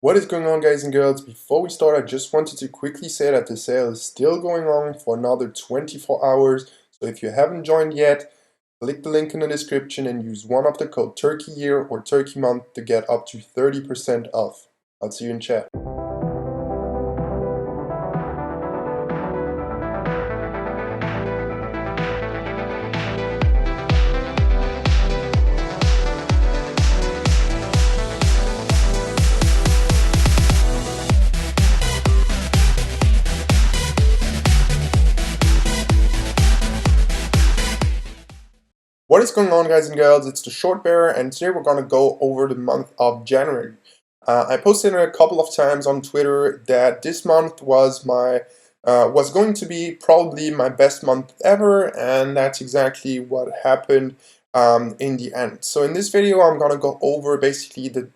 What is going on, guys and girls? Before we start, I just wanted to quickly say that the sale is still going on for another 24 hours. So if you haven't joined yet, click the link in the description and use one of the code Turkey Year or Turkey Month to get up to 30% off. I'll see you in chat. What is going on, guys and girls? It's the Short Bearer, and today we're going to go over the month of January. I posted a couple of times on Twitter that this month was going to be probably my best month ever, and that's exactly what happened in the end. So in this video, I'm going to go over basically the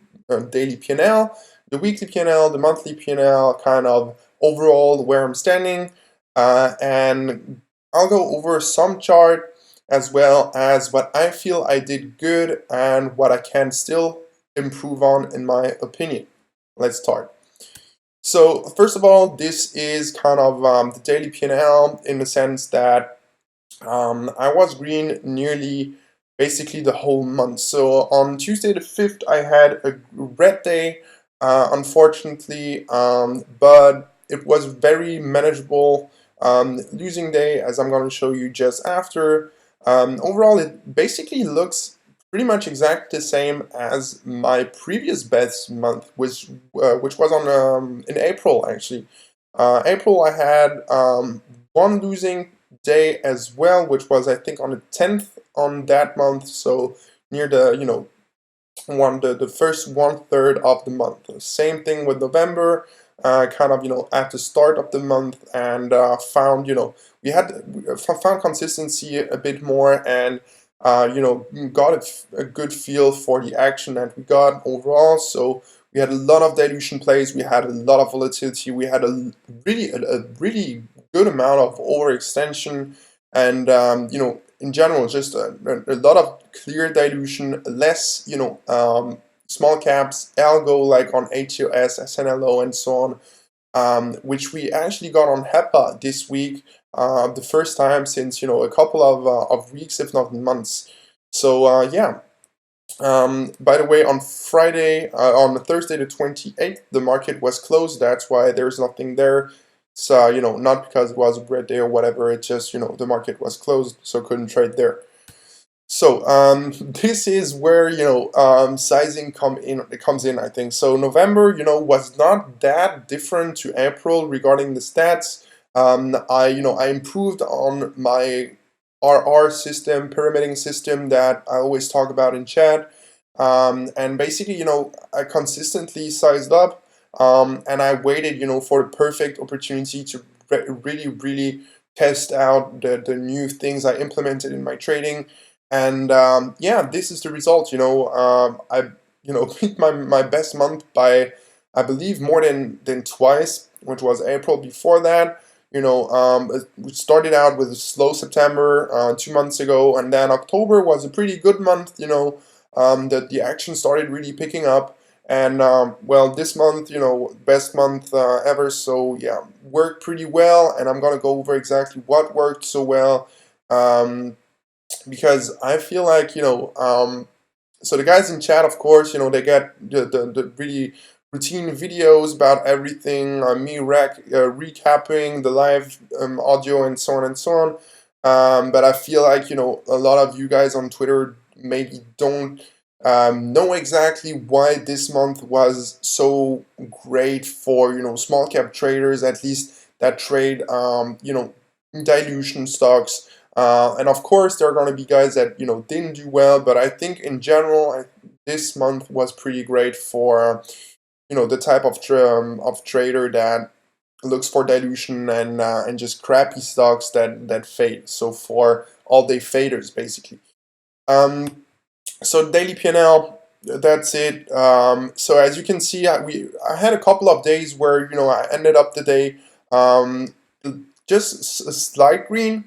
daily P&L, the weekly P&L, the monthly P&L, kind of overall where I'm standing, and I'll go over some chart as well as what I feel I did good and what I can still improve on, in my opinion. Let's start. So first of all, this is kind of the daily P&L in the sense that I was green nearly basically the whole month. So on Tuesday the 5th, I had a red day, unfortunately, but it was very manageable losing day, as I'm going to show you just after. Overall, it basically looks pretty much exactly the same as my previous best month, which was on in April actually. April I had one losing day as well, which was I think on the 10th on that month, so near the the first 1/3 of the month. Same thing with November, kind of at the start of the month, and found we had found consistency a bit more, and got a good feel for the action that we got overall. So we had a lot of dilution plays, we had a lot of volatility, we had a really good amount of overextension, and in general, just a lot of clear dilution, less, small caps, algo like on ATOS, SNLO, and so on, which we actually got on HEPA this week, the first time since, a couple of weeks, if not months. So, yeah. By the way, on Thursday the 28th, the market was closed. That's why there's nothing there. So, not because it was a red day or whatever, it's just, the market was closed, so couldn't trade there. So, this is where, sizing comes in, I think. So November, was not that different to April regarding the stats. I improved on my RR system, pyramiding system that I always talk about in chat. And basically, I consistently sized up. And I waited, for the perfect opportunity to really test out the new things I implemented in my trading. And yeah, this is the result. I beat my best month by, I believe, more than twice, which was April before that. We started out with a slow September 2 months ago, and then October was a pretty good month. That the action started really picking up. And well, this month, best month ever. So yeah, worked pretty well, and I'm gonna go over exactly what worked so well, because I feel like so the guys in chat, of course, they get the really routine videos about everything, me recapping the live audio and so on and so on. But I feel like a lot of you guys on Twitter maybe don't know exactly why this month was so great for small cap traders, at least that trade dilution stocks. And of course, there are going to be guys that didn't do well, but I think in general, this month was pretty great for the type of trader that looks for dilution and just crappy stocks that fade. So for all day faders, basically. So daily P&L, that's it. So as you can see, I had a couple of days where I ended up the day just a slight green,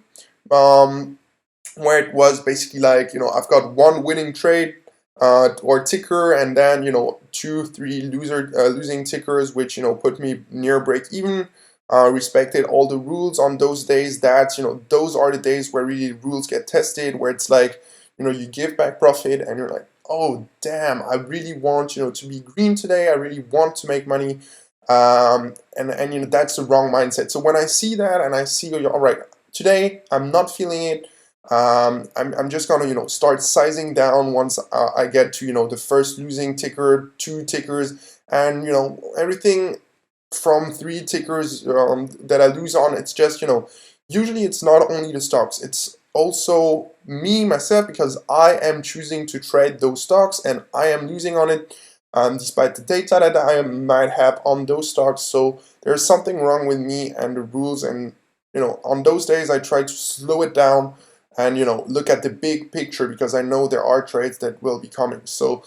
where it was basically like I've got one winning trade or ticker, and then two, three losing tickers, which put me near break even. Respected all the rules on those days. That those are the days where really rules get tested, where it's like you give back profit and you're like, oh damn, I really want to be green today. I really want to make money, and that's the wrong mindset. So when I see that and I see, all right, today I'm not feeling it. I'm just gonna start sizing down once I get to the first losing ticker, two tickers, and everything from three tickers that I lose on. It's just usually it's not only the stocks, it's also me myself, because I am choosing to trade those stocks and I am losing on it, despite the data that I might have on those stocks. So there's something wrong with me and the rules, and on those days I try to slow it down and look at the big picture, because I know there are trades that will be coming. So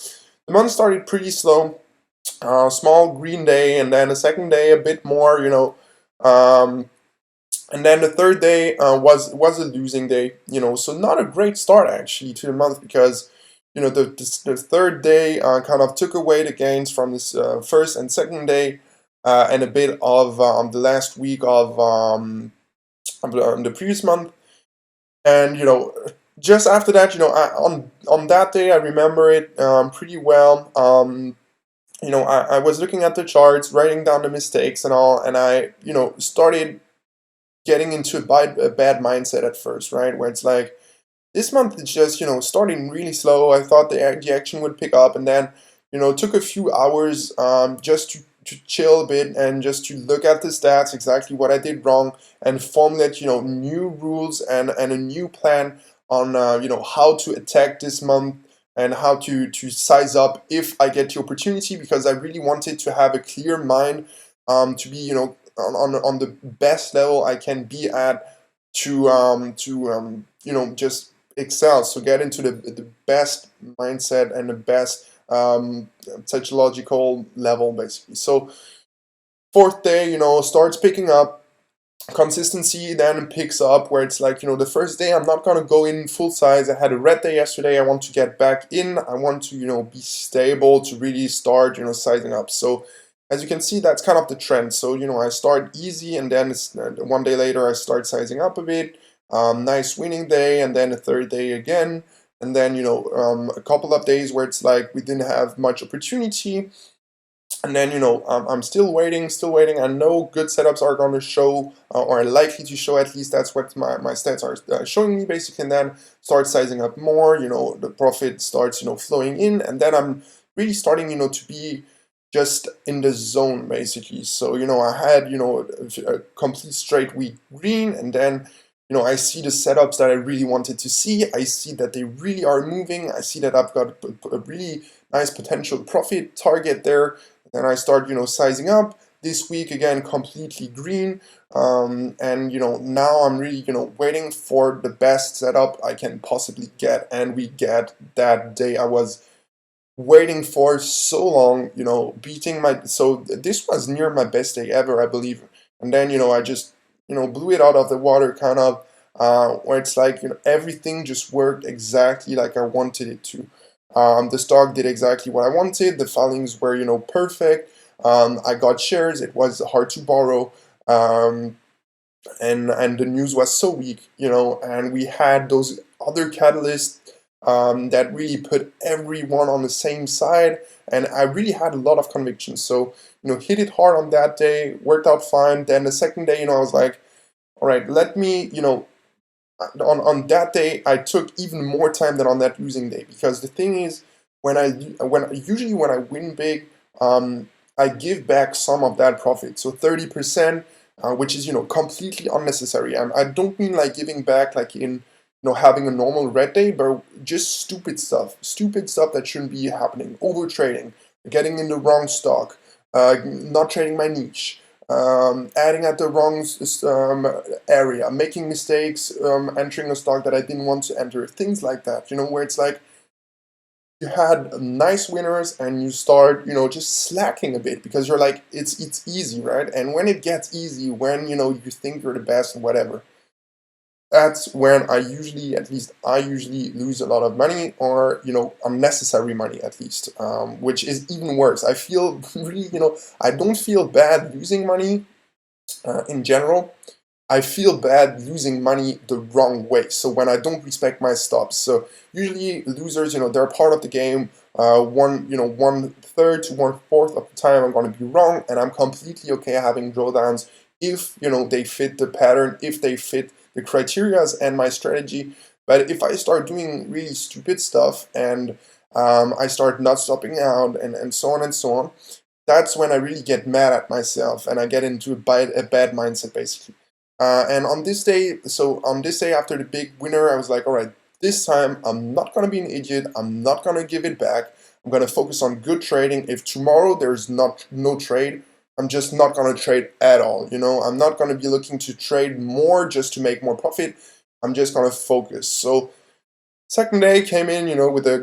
the month started pretty slow, small green day, and then the second day a bit more, um, and then the third day was a losing day, so not a great start actually to the month, because the third day kind of took away the gains from this first and second day, and a bit of the last week of the previous month. And just after that, on that day I remember it pretty well. I was looking at the charts, writing down the mistakes and all, and I started getting into a bad mindset at first, right? Where it's like, this month it's just starting really slow. I thought the action would pick up, and then it took a few hours just to chill a bit and just to look at the stats, exactly what I did wrong, and formulate new rules and a new plan on how to attack this month and how to size up if I get the opportunity, because I really wanted to have a clear mind, to be on the best level I can be at, to just excel, so get into the best mindset and the best psychological level, basically. So fourth day starts picking up, consistency then picks up, where it's like the first day I'm not gonna go in full size. I had a red day yesterday, I want to get back in, I want to be stable to really start sizing up. So as you can see, that's kind of the trend. So I start easy, and then one day later I start sizing up a bit. Nice winning day, and then a third day again, and then a couple of days where it's like we didn't have much opportunity, and then I'm still waiting. I know good setups are going to show, or are likely to show, at least that's what my stats are showing me, basically. And then start sizing up more, the profit starts flowing in, and then I'm really starting to be just in the zone, basically. So I had a complete straight week green, and then I see the setups that I really wanted to see. I see that they really are moving. I see that I've got a really nice potential profit target there. Then I start sizing up. This week again completely green, and now I'm really waiting for the best setup I can possibly get, and we get that day I was waiting for so long, beating my, so this was near my best day ever, I believe. And then I just blew it out of the water, kind of, where it's like everything just worked exactly like I wanted it to. The stock did exactly what I wanted. The filings were perfect. I got shares. It was hard to borrow. And the news was so weak, and we had those other catalysts that really put everyone on the same side, and I really had a lot of conviction. So hit it hard on that day, worked out fine. Then the second day, I was like, all right, let me, on that day I took even more time than on that losing day, because the thing is, when I win big, I give back some of that profit, so 30%, which is completely unnecessary. I don't mean like giving back like in having a normal red day, but just stupid stuff that shouldn't be happening. Over trading, getting in the wrong stock, not trading my niche, adding at the wrong area, making mistakes, entering a stock that I didn't want to enter, things like that. Where it's like you had nice winners and you start just slacking a bit, because you're like, it's easy, right? And when it gets easy, when you think you're the best and whatever, that's when at least I usually lose a lot of money, or unnecessary money at least, which is even worse. I feel really, I don't feel bad losing money in general. I feel bad losing money the wrong way. So when I don't respect my stops. So usually losers, they're part of the game. One third to one fourth of the time I'm going to be wrong, and I'm completely okay having drawdowns if they fit the pattern, if they fit the criterias and my strategy. But if I start doing really stupid stuff and I start not stopping out and so on and so on, that's when I really get mad at myself and I get into a bad mindset basically. And on this day after the big winner, I was like, all right, this time I'm not gonna be an idiot. I'm not gonna give it back. I'm gonna focus on good trading. If tomorrow there's not no trade, I'm just not gonna trade at all. I'm not gonna be looking to trade more just to make more profit. I'm just gonna focus. So second day came in, with a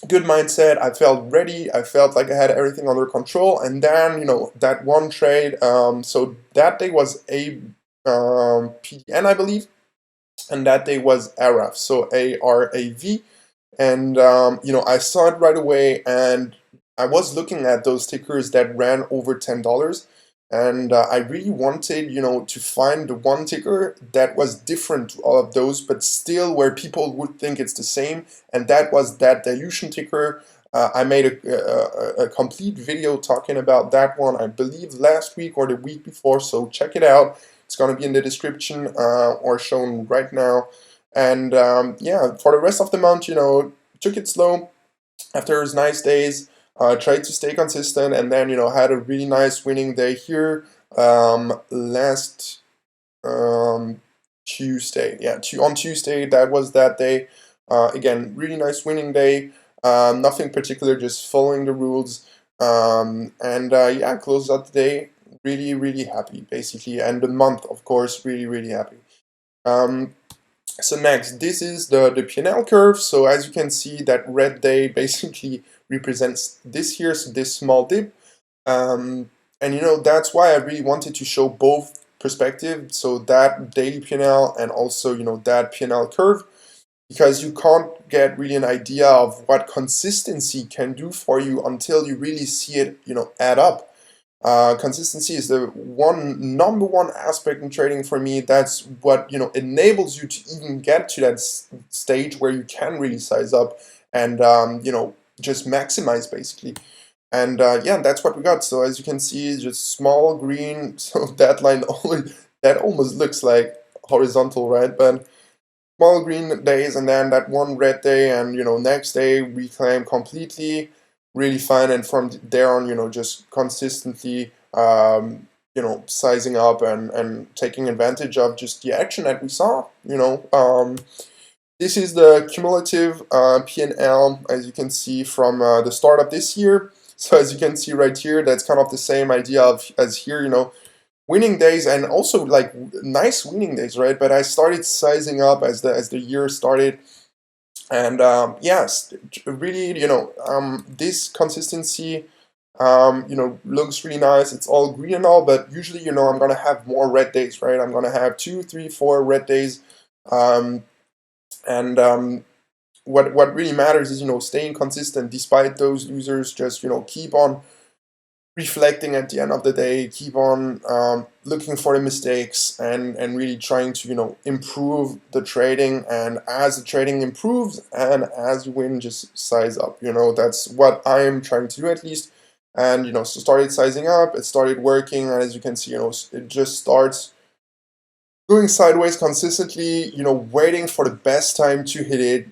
good mindset. I felt ready. I felt like I had everything under control. And then, that one trade. So that day was a PDN, I believe, and that day was ARAV. So ARAV, and I saw it right away, and I was looking at those tickers that ran over $10, and I really wanted to find the one ticker that was different to all of those, but still where people would think it's the same, and that was that dilution ticker. I made a complete video talking about that one, I believe last week or the week before, so check it out. It's going to be in the description or shown right now. And yeah, for the rest of the month, took it slow after those nice days, tried to stay consistent, and then, had a really nice winning day here last Tuesday. Yeah, on Tuesday, that was that day. Again, really nice winning day. Nothing particular, just following the rules. And yeah, closed out the day really, really happy, basically. And the month, of course, really, really happy. So next, this is the P&L curve. So as you can see, that red day basically represents this here, so this small dip. And that's why I really wanted to show both perspectives, so that daily P&L and also that P&L curve, because you can't get really an idea of what consistency can do for you until you really see it add up. Consistency is the number one aspect in trading for me. That's what enables you to even get to that stage where you can really size up and just maximize basically. And yeah, that's what we got. So as you can see, just small green. So that line that almost looks like horizontal, right? But small green days, and then that one red day, and next day reclaim completely, really fine. And from there on, just consistently sizing up and taking advantage of just the action that we saw. This is the cumulative P&L, as you can see, from the start of this year. So as you can see right here, that's kind of the same idea as here, winning days, and also like nice winning days, right? But I started sizing up as the year started, and yes, really, this consistency, looks really nice. It's all green and all, but usually, I'm gonna have more red days, right? I'm gonna have 2, 3, 4 red days, and what really matters is staying consistent despite those losers. Just keep on reflecting at the end of the day, keep on looking for the mistakes, and really trying to improve the trading. And as the trading improves and as you win, just size up. That's what I'm trying to do at least. And so started sizing up, it started working, and as you can see, it just starts going sideways consistently, waiting for the best time to hit it.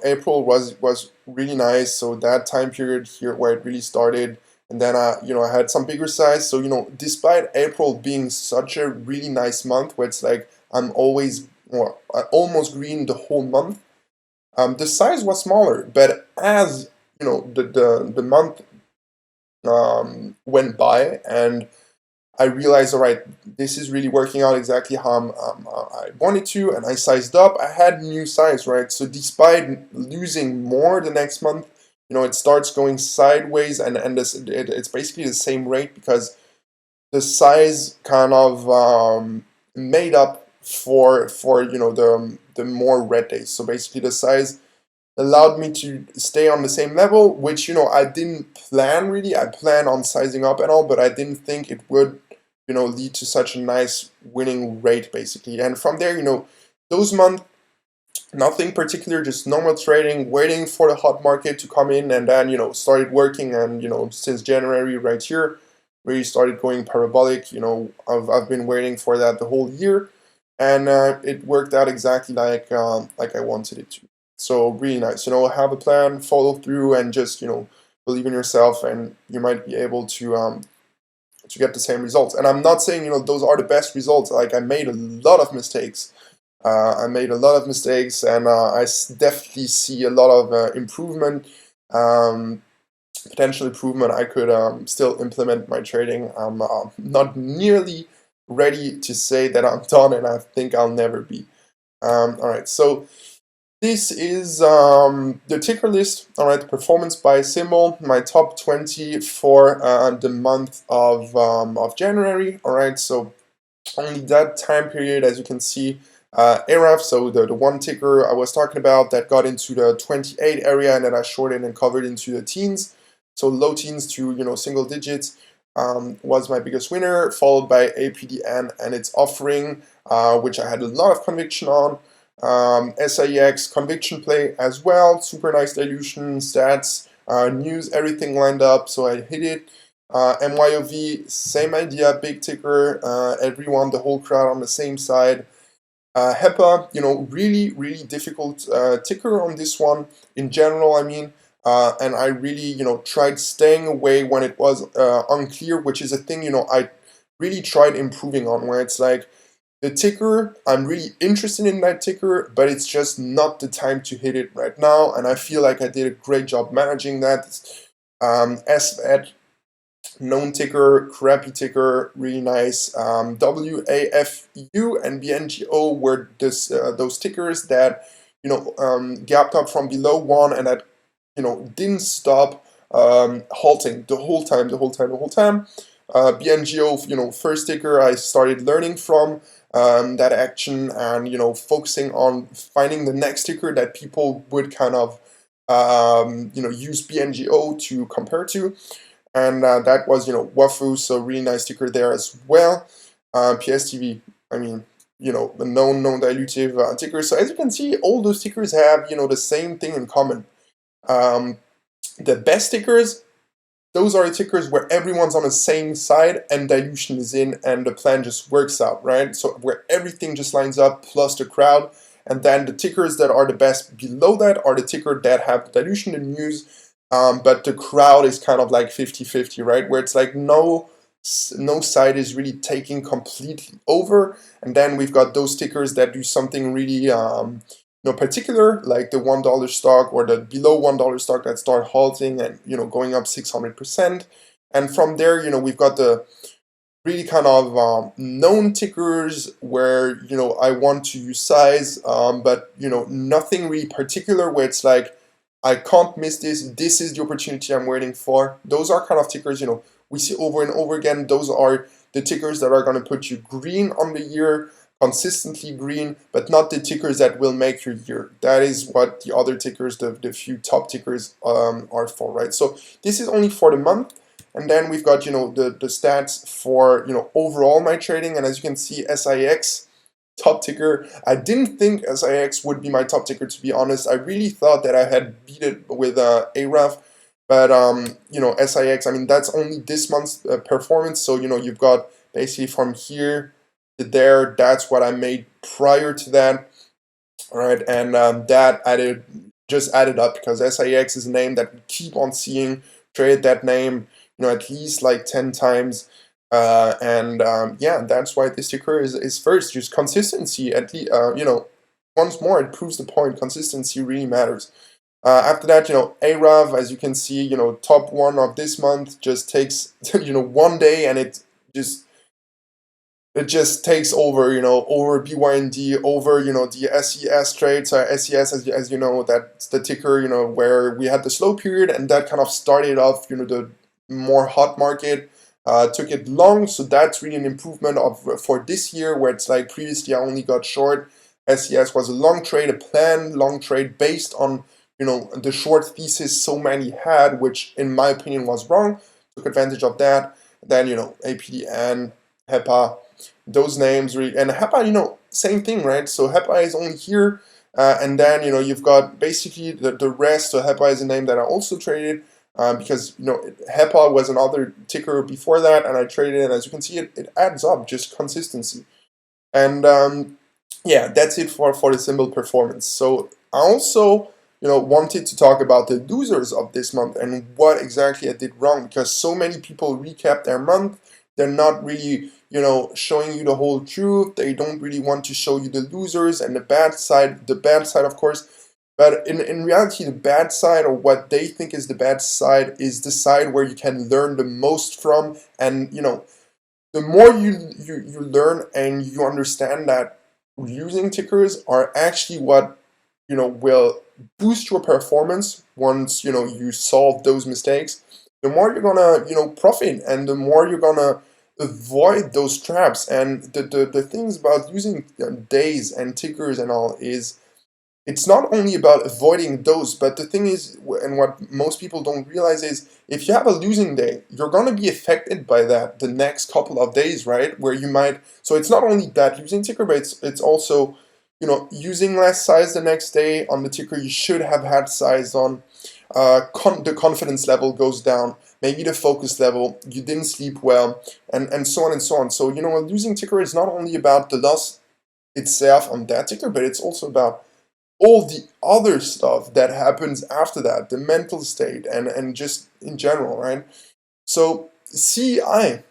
April was really nice, so that time period here where it really started. And then I had some bigger size. So despite April being such a really nice month, where it's like I'm always almost green the whole month, the size was smaller. But as the month went by, and I realized, all right, this is really working out exactly how I wanted to, and I sized up. I had new size, right? So despite losing more the next month, it starts going sideways, and it's basically the same rate, because the size kind of made up for the more red days. So basically the size allowed me to stay on the same level, which I didn't plan really. I planned on sizing up and all, but I didn't think it would lead to such a nice winning rate basically. And from there, those months, nothing particular, just normal trading, waiting for the hot market to come in, and then started working. And since January right here, really started going parabolic. I've been waiting for that the whole year, and it worked out exactly like I wanted it to. So really nice. Have a plan, follow through, and just believe in yourself, and you might be able to get the same results. And I'm not saying those are the best results. Like, I made a lot of mistakes. And I definitely see a lot of improvement, um, potential improvement. I could still implement my trading. I'm not nearly ready to say that I'm done, and I think I'll never be. All right, so this is the ticker list. All right, performance by symbol, my top 20 for the month of January. All right, so only that time period, as you can see. ARAF, so the one ticker I was talking about that got into the 28 area, and then I shorted and covered into the teens, so low teens to single digits, was my biggest winner, followed by APDN and its offering, which I had a lot of conviction on. SIEX conviction play as well, super nice dilution, stats, news, everything lined up, so I hit it. MYOV, same idea, big ticker, everyone, the whole crowd on the same side. HEPA, really, really difficult ticker on this one in general, I mean, and I really, tried staying away when it was unclear, which is a thing, I really tried improving on, where it's like, the ticker, I'm really interested in that ticker, but it's just not the time to hit it right now, and I feel like I did a great job managing that. SVET, known ticker, crappy ticker, really nice. WAFU and BNGO were those tickers that gapped up from below one, and that didn't stop halting the whole time. BNGO, first ticker I started learning from that action, and focusing on finding the next ticker that people would kind of use BNGO to compare to. And that was, WAFU, so really nice ticker there as well. PSTV, I mean, the known dilutive ticker. So as you can see, all those tickers have, the same thing in common. The best tickers, those are the tickers where everyone's on the same side and dilution is in and the plan just works out, right? So where everything just lines up plus the crowd. And then the tickers that are the best below that are the ticker that have the dilution in news, but the crowd is kind of like 50-50, right? Where it's like no side is really taking completely over. And then we've got those tickers that do something really particular, like the $1 stock or the below $1 stock that start halting and going up 600%. And from there, we've got the really kind of known tickers where I want to use size, but nothing really particular, where it's like I can't miss this. This is the opportunity I'm waiting for. Those are kind of tickers we see over and over again. Those are the tickers that are going to put you green on the year, consistently green, but not the tickers that will make your year. That is what the other tickers, the few top tickers, are for, right? So this is only for the month. And then we've got, the stats for, overall my trading. And as you can see, SIX, top ticker. I didn't think SIX would be my top ticker, to be honest. I really thought that I had beat it with ARAF. But, SIX, I mean, that's only this month's performance. So, you've got basically from here to there, that's what I made prior to that. All right, and that just added up because SIX is a name that we keep on seeing, trade that name, at least like 10 times. Yeah, that's why this ticker is first. Just consistency, at least, once more, it proves the point. Consistency really matters. After that, ARAV, as you can see, top one of this month just takes, one day, and it just takes over, over BYND, over, the SES trade. So SES, as you know, that's the ticker, where we had the slow period, and that kind of started off, the more hot market. took it long, so that's really an improvement for this year, where it's like previously I only got short. SES was a long trade, a planned long trade based on the short thesis so many had, which in my opinion was wrong. Took advantage of that. Then APDN, HEPA, those names really, and HEPA, same thing, right? So HEPA is only here, and then you've got basically the rest. So HEPA is a name that I also traded. Because HEPA was another ticker before that, and I traded it, and as you can see, it adds up, just consistency. And yeah, that's it for the symbol performance. So I also wanted to talk about the losers of this month and what exactly I did wrong, because so many people recap their month. They're not really showing you the whole truth. They don't really want to show you the losers and the bad side. The bad side, of course. But in reality, the bad side, or what they think is the bad side, is the side where you can learn the most from. And the more you learn and you understand that using tickers are actually what will boost your performance once you solve those mistakes, the more you're gonna profit, and the more you're gonna avoid those traps. And the things about using days and tickers and all is, it's not only about avoiding those, but the thing is, and what most people don't realize is, if you have a losing day, you're going to be affected by that the next couple of days, right? Where you might, so it's not only that losing ticker, but it's also, using less size the next day on the ticker you should have had size on. The confidence level goes down, maybe the focus level, you didn't sleep well, and so on and so on. So, a losing ticker is not only about the loss itself on that ticker, but it's also about all the other stuff that happens after that, the mental state, and just in general, right? So CI,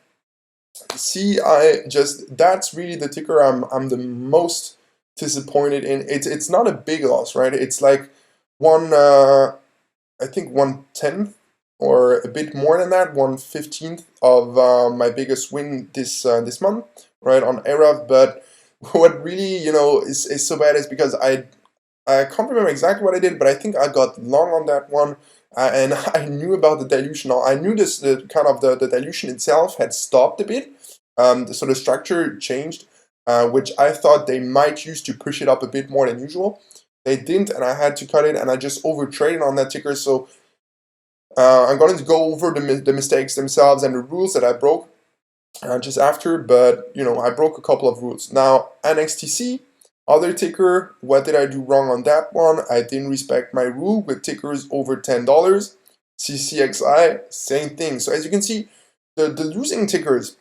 just that's really the ticker I'm the most disappointed in. It's not a big loss, right? It's like one I think 1/10 or a bit more than that, 1/15 of my biggest win this month, right, on ARAV. But what really is so bad is because I can't remember exactly what I did, but I think I got long on that one, and I knew about the dilution. I knew the kind of the dilution itself had stopped a bit, so the structure changed, which I thought they might use to push it up a bit more than usual. They didn't, and I had to cut it, and I just overtraded on that ticker. So I'm going to go over the mistakes themselves and the rules that I broke just after, but I broke a couple of rules. Now, NXTC, other ticker, what did I do wrong on that one? I didn't respect my rule with tickers over $10. CCXI, same thing. So as you can see, the losing tickers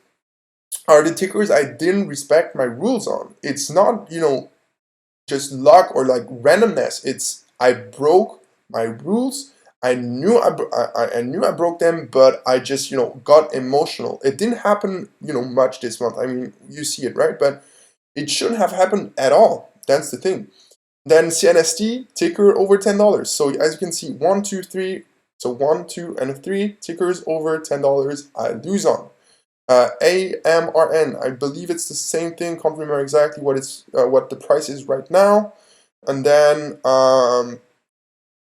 are the tickers I didn't respect my rules on. It's not, just luck or like randomness. It's I broke my rules. I knew I knew I broke them, but I just got emotional. It didn't happen much this month. I mean, you see it, right? But it shouldn't have happened at all. That's the thing. Then CNST ticker over $10. So as you can see, 1, 2, 3. So 1, 2, and 3 tickers over $10. I lose on. AMRN, I believe it's the same thing. Can't remember exactly what the price is right now. And then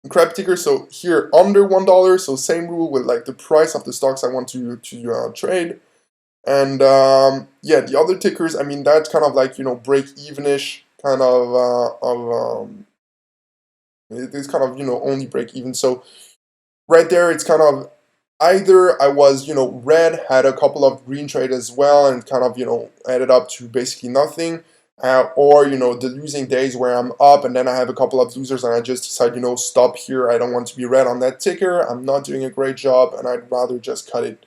crab ticker. So here under $1. So same rule with like the price of the stocks I want to trade. And yeah, the other tickers, I mean, that's kind of like break even-ish kind of it's kind of only break even. So right there, it's kind of either I was red, had a couple of green trade as well, and kind of added up to basically nothing, or the losing days where I'm up and then I have a couple of losers and I just decide stop here. I don't want to be red on that ticker. I'm not doing a great job, and I'd rather just cut it.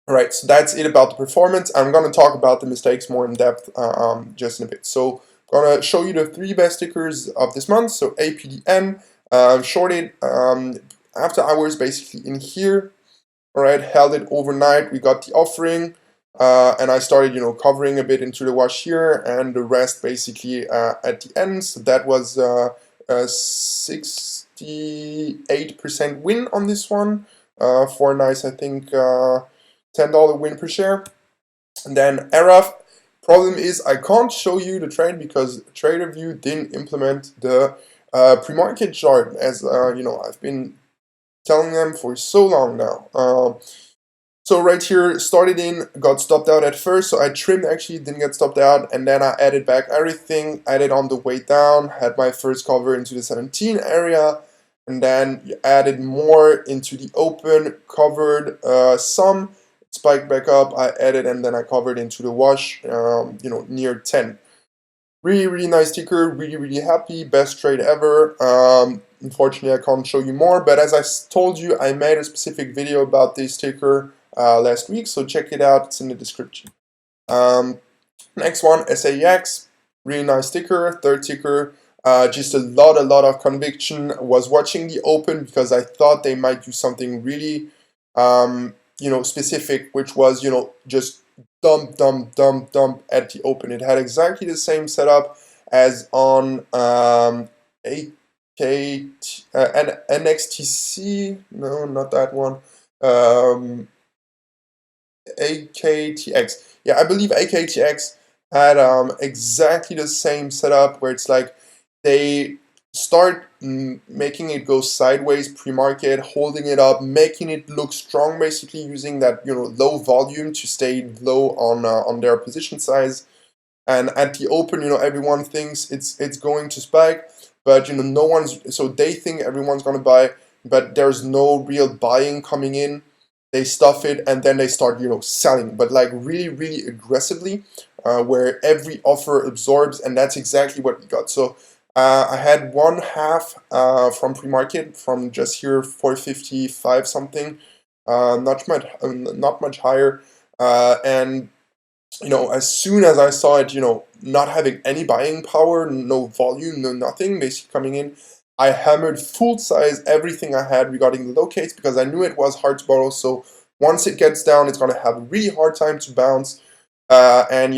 Alright, so that's it about the performance. I'm going to talk about the mistakes more in depth just in a bit. So I'm going to show you the 3 best tickers of this month. So APDN, shorted after hours basically in here. Alright, held it overnight. We got the offering, and I started covering a bit into the wash here, and the rest basically at the end. So that was a 68% win on this one for a nice, I think, $10 win per share. And then ARAV, problem is I can't show you the trade because TraderView didn't implement the pre-market chart, as I've been telling them for so long now. So So right here, started in, got stopped out at first, so I trimmed actually, didn't get stopped out, and then I added back everything, added on the way down, had my first cover into the 17 area, and then added more into the open, covered some, spiked back up, I added, and then I covered into the wash, near 10. Really, really nice ticker, really, really happy, best trade ever. Unfortunately, I can't show you more, but as I told you, I made a specific video about this ticker last week, so check it out, it's in the description. Next one, SAEX, really nice ticker, third ticker, just a lot of conviction. Was watching the open because I thought they might do something really, specific, which was, just dump at the open. It had exactly the same setup as on NXTC, no, not that one, AKTX. Yeah, I believe AKTX had exactly the same setup where it's like they start making it go sideways pre-market, holding it up, making it look strong, basically using that low volume to stay low on their position size. And at the open, everyone thinks it's going to spike, but no one's, so they think everyone's going to buy, but there's no real buying coming in. They stuff it and then they start selling, but like really, really aggressively, where every offer absorbs, and that's exactly what we got. So I had one half from pre-market, from just here 455 something, not much higher, and as soon as I saw it, not having any buying power, no volume, no nothing, basically coming in, I hammered full size everything I had regarding the locates because I knew it was hard to borrow. So once it gets down, it's going to have a really hard time to bounce. And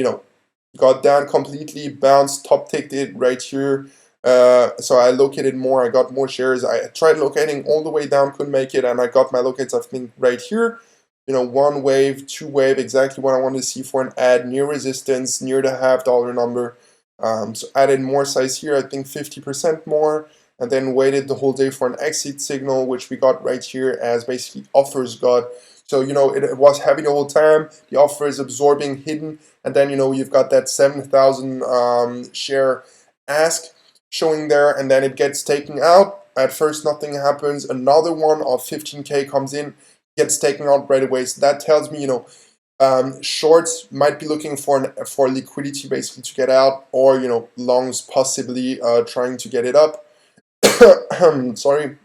got down completely, bounced, top ticked it right here. So I located more, I got more shares. I tried locating all the way down, couldn't make it, and I got my locates, I think, right here. One wave, two wave, exactly what I wanted to see for an ad, near resistance, near the $0.5 number. So added more size here, I think 50% more, and then waited the whole day for an exit signal, which we got right here as basically offers got. So, it was heavy the whole time, the offer is absorbing, hidden, and then, you've got that 7,000 share ask showing there, and then it gets taken out. At first, nothing happens. Another one of 15K comes in, gets taken out right away. So that tells me, shorts might be looking for liquidity basically to get out, or longs possibly trying to get it up. Sorry,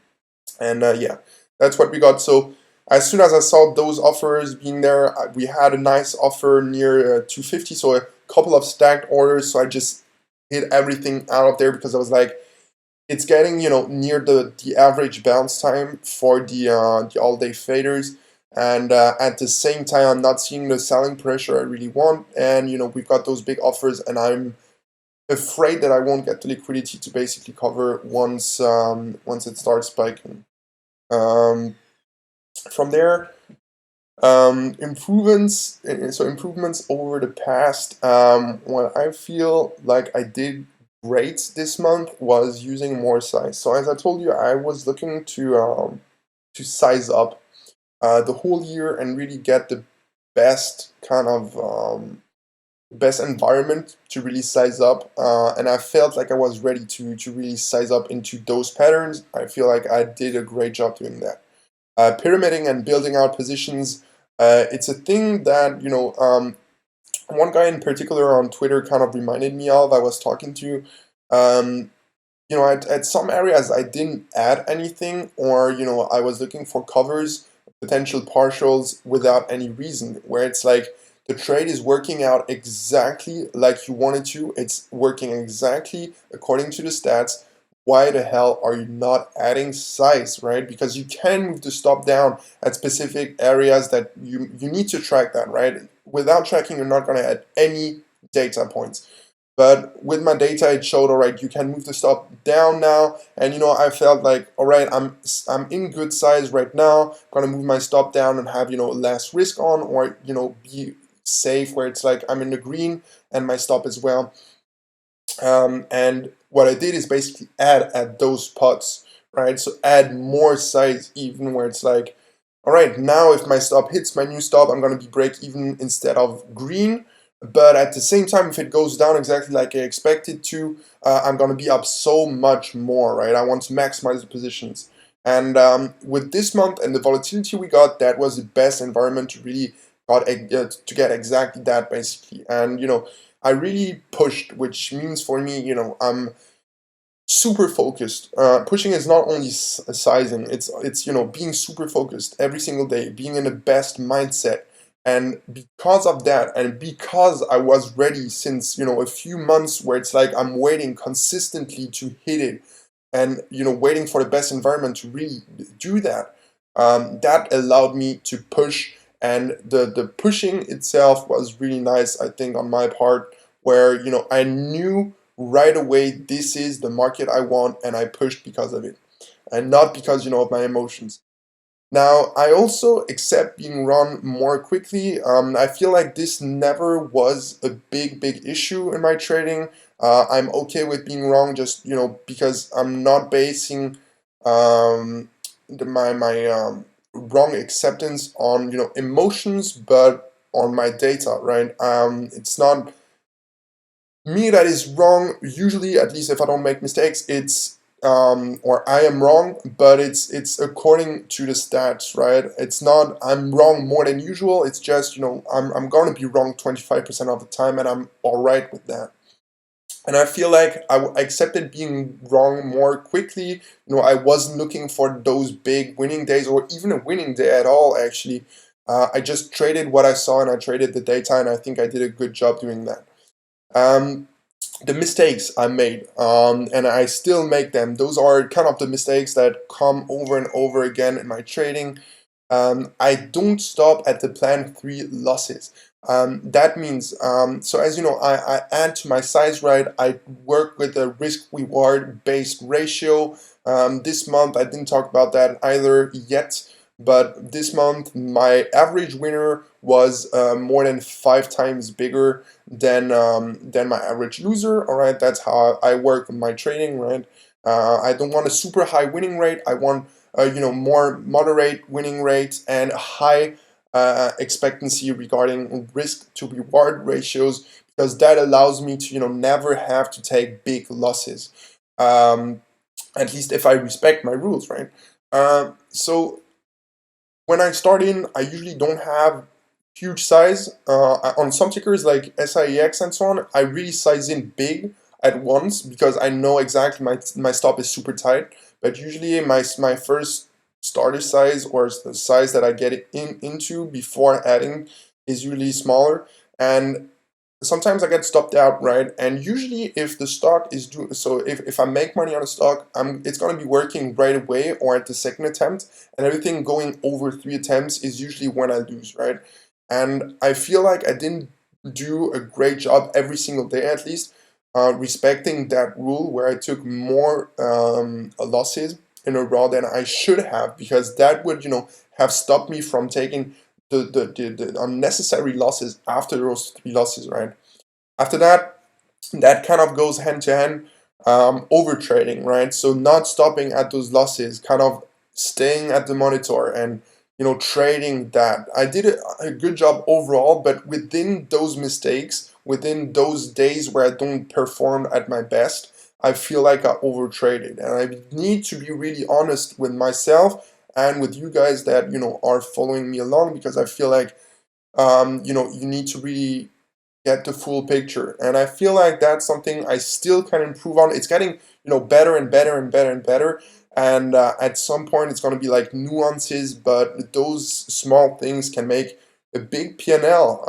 and yeah, that's what we got. So as soon as I saw those offers being there, we had a nice offer near 250, so a couple of stacked orders. So I just hit everything out of there because I was like, it's getting near the average bounce time for the all-day faders, and at the same time I'm not seeing the selling pressure I really want, and we've got those big offers, and I'm afraid that I won't get the liquidity to basically cover once it starts spiking. From there, improvements over the past, what I feel like I did great this month was using more size. So as I told you, I was looking to size up the whole year and really get the best kind of best environment to really size up, and I felt like I was ready to really size up into those patterns. I feel like I did a great job doing that. Pyramiding and building out positions, it's a thing that one guy in particular on Twitter kind of reminded me of. I was talking to, at some areas I didn't add anything, or I was looking for covers, potential partials without any reason, where it's like the trade is working out exactly like you wanted to. It's working exactly according to the stats. Why the hell are you not adding size, right? Because you can move the stop down at specific areas that you need to track that, right? Without tracking, you're not going to add any data points. But with my data, it showed, all right, you can move the stop down now. And, I felt like, all right, I'm in good size right now. Going to move my stop down and have, less risk on, or, be safe where it's like I'm in the green and my stop as well. And what I did is basically add at those spots, right? So add more size even where it's like, all right, now if my stop hits my new stop, I'm going to be break even instead of green. But at the same time, if it goes down exactly like I expected to, I'm going to be up so much more, right? I want to maximize the positions. And with this month and the volatility we got, that was the best environment to really to get exactly that basically. And I really pushed, which means for me, I'm super focused. Pushing is not only sizing; it's being super focused every single day, being in the best mindset. And because of that, and because I was ready since a few months, where it's like I'm waiting consistently to hit it, and waiting for the best environment to really do that. That allowed me to push, and the pushing itself was really nice. I think on my part, where I knew right away this is the market I want, and I pushed because of it, and not because of my emotions. Now, I also accept being wrong more quickly. I feel like this never was a big issue in my trading. I'm okay with being wrong, just because I'm not basing my wrong acceptance on emotions, but on my data, right? It's not me that is wrong. Usually, at least if I don't make mistakes, it's or I am wrong, but it's according to the stats, right? It's not I'm wrong more than usual. It's just I'm gonna be wrong 25% of the time, and I'm all right with that. And I feel like I accepted being wrong more quickly. I wasn't looking for those big winning days or even a winning day at all. Actually, I just traded what I saw, and I traded the data, and I think I did a good job doing that. Um, the mistakes I made, and I still make them. Those are kind of the mistakes that come over and over again in my trading. I don't stop at the planned 3 losses. That means, so as you know, I add to my size right. I work with a risk reward based ratio. This month, I didn't talk about that either yet, but this month, my average winner was more than 5 times bigger than my average loser. All right, that's how I work with my trading, right? I don't want a super high winning rate. I want more moderate winning rates and high expectancy regarding risk to reward ratios, because that allows me to never have to take big losses. Um, at least if I respect my rules, right? So when I start in, I usually don't have huge size. On some tickers like SIEX and so on, I really size in big at once because I know exactly my stop is super tight. But usually my first starter size, or the size that I get it into before adding, is usually smaller. And sometimes I get stopped out, right? And usually if the stock is doing so, if I make money on a stock, it's going to be working right away or at the second attempt, and everything going over 3 attempts is usually when I lose, right? And I feel like I didn't do a great job every single day, at least respecting that rule, where I took more losses in a row than I should have, because that would have stopped me from taking the unnecessary losses after those 3 losses, right? After that, that kind of goes hand to hand, over trading, right? So not stopping at those losses, kind of staying at the monitor and trading that. I did a good job overall, but within those mistakes, within those days where I don't perform at my best, I feel like I overtraded, and I need to be really honest with myself and with you guys that are following me along, because I feel like you need to really get the full picture. And I feel like that's something I still can improve on. It's getting better and better and better and better. And at some point, it's going to be like nuances, but those small things can make a big P&L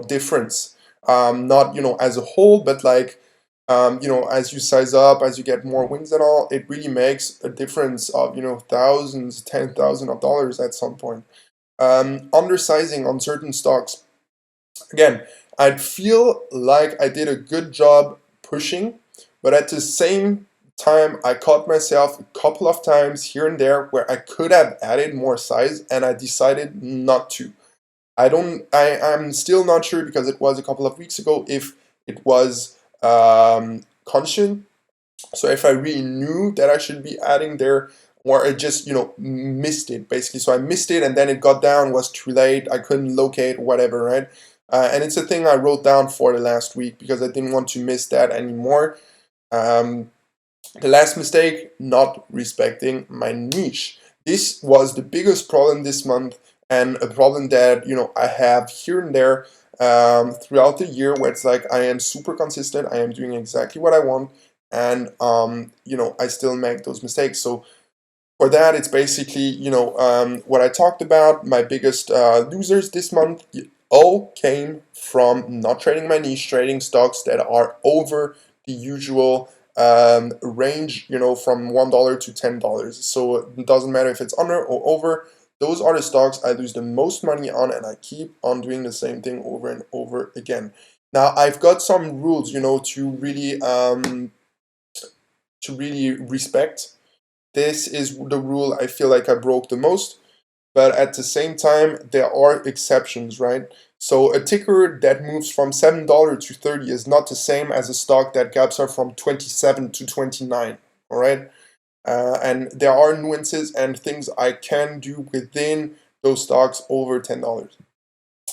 difference. Not as a whole, but like as you size up, as you get more wins and all, it really makes a difference of thousands, 10,000 of dollars at some point. Undersizing on certain stocks. Again, I feel like I did a good job pushing, but at the same time, I caught myself a couple of times here and there where I could have added more size, and I decided not to. I'm still not sure, because it was a couple of weeks ago, if it was conscious. So if I really knew that I should be adding there, or I just, missed it basically. So I missed it and then it got down, was too late, I couldn't locate, whatever, right? And it's a thing I wrote down for the last week because I didn't want to miss that anymore. The last mistake, not respecting my niche. This was the biggest problem this month, and a problem that I have here and there throughout the year, where it's like I am super consistent, I am doing exactly what I want, and I still make those mistakes. So for that, it's basically what I talked about. My biggest losers this month all came from not trading my niche, trading stocks that are over the usual range, from $1 to $10. So it doesn't matter if it's under or over. Those are the stocks I lose the most money on, and I keep on doing the same thing over and over again. Now I've got some rules, to really respect. This is the rule I feel like I broke the most, but at the same time, there are exceptions, right? So a ticker that moves from $7 to 30 is not the same as a stock that gaps up from 27 to 29, all right? And there are nuances and things I can do within those stocks over $10.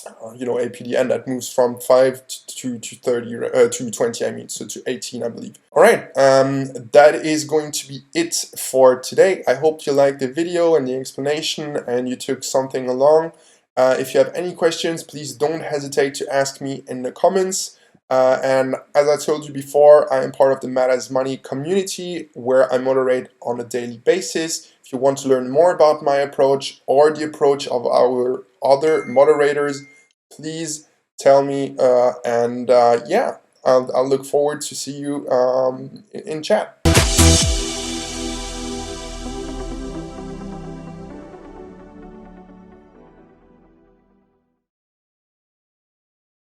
APDN that moves from 5 to 30 to 20, I mean, so to 18, I believe. All right, that is going to be it for today. I hope you liked the video and the explanation and you took something along. If you have any questions, please don't hesitate to ask me in the comments. And as I told you before, I am part of the Mad as Money community where I moderate on a daily basis. If you want to learn more about my approach or the approach of our other moderators, please tell me, and yeah, I'll look forward to see you in chat.